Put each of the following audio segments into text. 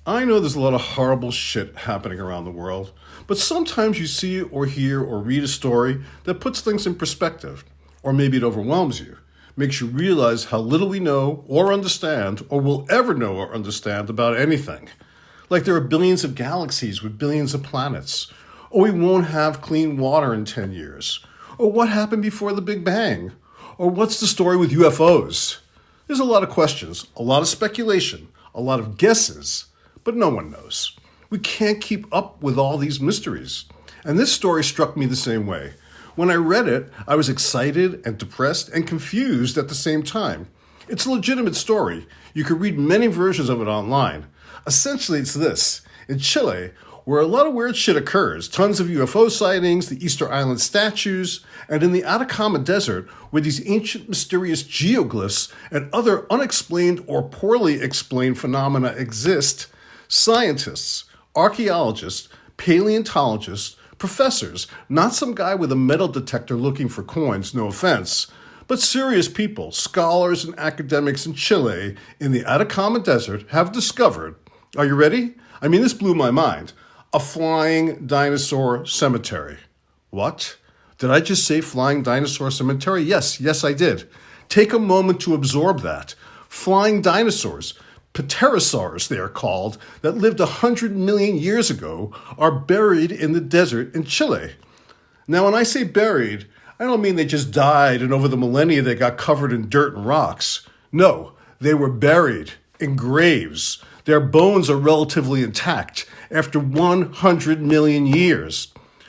I know there's a lot of horrible shit happening around the world, but sometimes you see or hear or read a story that puts things in perspective, or maybe it overwhelms you, makes you realize how little we know or understand or will ever know or understand about anything. Like there are billions of galaxies with billions of planets, or we won't have clean water in 10 years, or what happened before the Big Bang, or what's the story with UFOs. There's a lot of questions, a lot of speculation, a lot of guesses, but no one knows. We can't keep up with all these mysteries. And this story struck me the same way. When I read it, I was excited and depressed and confused at the same time. It's a legitimate story. You can read many versions of it online. Essentially, it's this. In Chile, where a lot of weird shit occurs, tons of UFO sightings, the Easter Island statues, and in the Atacama Desert, where these ancient mysterious geoglyphs and other unexplained or poorly explained phenomena exist, scientists, archaeologists, paleontologists, professors, not some guy with a metal detector looking for coins, no offense, but serious people, scholars and academics in Chile, in the Atacama Desert, have discovered, are you ready? I mean, this blew my mind, a flying dinosaur cemetery. What? Did I just say flying dinosaur cemetery? Yes, I did. Take a moment to absorb that. Flying dinosaurs, pterosaurs they are called, that lived 100 million years ago, are buried in the desert in Chile. Now, when I say buried, I don't mean they just died and over the millennia they got covered in dirt and rocks. No, they were buried in graves. Their bones are relatively intact after 100 million years.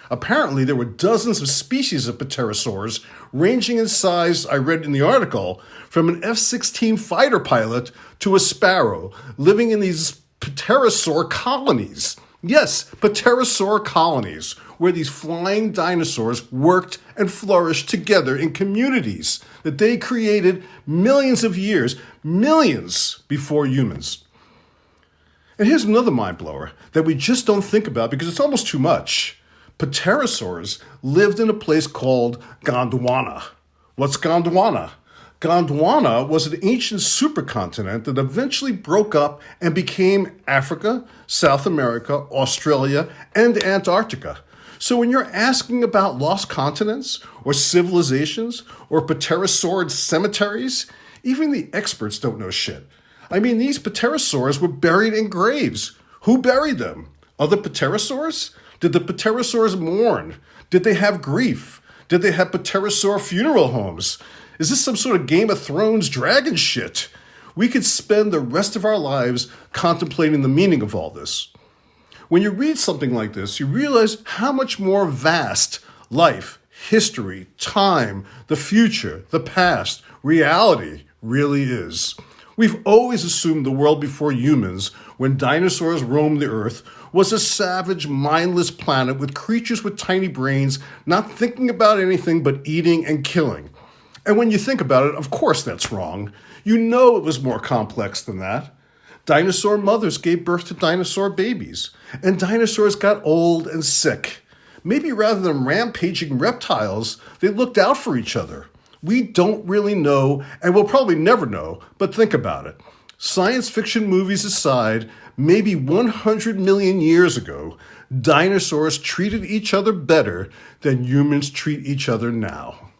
Apparently, there were dozens of species of pterosaurs, ranging in size, I read in the article, from an F-16 fighter pilot to a sparrow, living in these pterosaur colonies. Yes, pterosaur colonies, where these flying dinosaurs worked and flourished together in communities that they created millions of years, millions before humans. And here's another mind blower that we just don't think about because it's almost too much. Pterosaurs lived in a place called Gondwana. What's Gondwana? Gondwana was an ancient supercontinent that eventually broke up and became Africa, South America, Australia, and Antarctica. So when you're asking about lost continents or civilizations or pterosaurid cemeteries, even the experts don't know shit. I mean, these pterosaurs were buried in graves. Who buried them? Other pterosaurs? Did the pterosaurs mourn? Did they have grief? Did they have pterosaur funeral homes? Is this some sort of Game of Thrones dragon shit? We could spend the rest of our lives contemplating the meaning of all this. When you read something like this, you realize how much more vast life, history, time, the future, the past, reality really is. We've always assumed the world before humans, when dinosaurs roamed the earth, was a savage, mindless planet with creatures with tiny brains, not thinking about anything but eating and killing. And when you think about it, of course that's wrong. You know it was more complex than that. Dinosaur mothers gave birth to dinosaur babies, and dinosaurs got old and sick. Maybe rather than rampaging reptiles, they looked out for each other. We don't really know, and we'll probably never know, but think about it. Science fiction movies aside, maybe 100 million years ago, dinosaurs treated each other better than humans treat each other now.